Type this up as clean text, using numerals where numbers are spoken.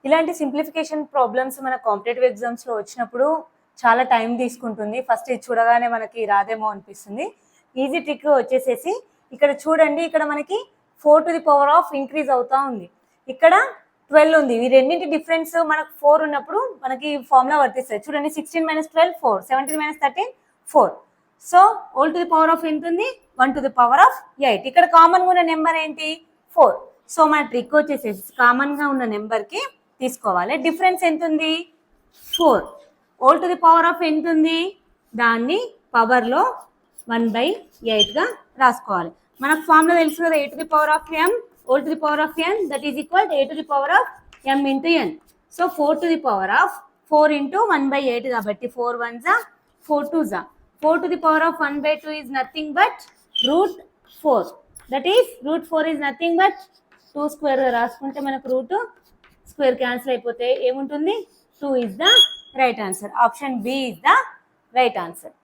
ఇలాంటి simplification problems మన competitive ఎగ్జామ్స్లో వచ్చినప్పుడు చాలా టైం తీసుకుంటుంది. ఫస్ట్ ఇది చూడగానే మనకి రాదేమో అనిపిస్తుంది. ఈజీ ట్రిక్ వచ్చేసేసి ఇక్కడ చూడండి, ఇక్కడ మనకి 4 to the power of increase అవుతా ఉంది, ఇక్కడ 12 ఉంది. ఈ రెండింటి డిఫరెన్స్ మనకు 4 ఉన్నప్పుడు మనకి ఫార్ములా వర్తిస్తుంది. చూడండి, 16 - 12 4, 17 - 13 4. So whole to the power of ఎంత ఉంది? 1 to the power ఆఫ్ 8. ఇక్కడ కామన్గా ఉన్న నెంబర్ ఏంటి? 4. సో మన ట్రిక్ వచ్చేసేసి కామన్గా ఉన్న నెంబర్కి తీసుకోవాలి. డిఫరెన్స్ ఎంత ఉంది? 4. Whole to the power of ఎంత ఉంది? దాన్ని పవర్లో 1/8గా రాసుకోవాలి. మనకు ఫార్ములా తెలుసు కదా, a to the power of m whole to the power of n, that is equal a to the power of m into n. So 4 to the power of 4 into 1/8 కాబట్టి 4 1s are 4 2s are. 4 to the power of 1/2 is nothing but √4. That is √4 is nothing but 2 square రాసుకుంటే మనకు root square cancel అయిపోతే ఏముంటుంది? 2 is the right answer. Option B is the right answer.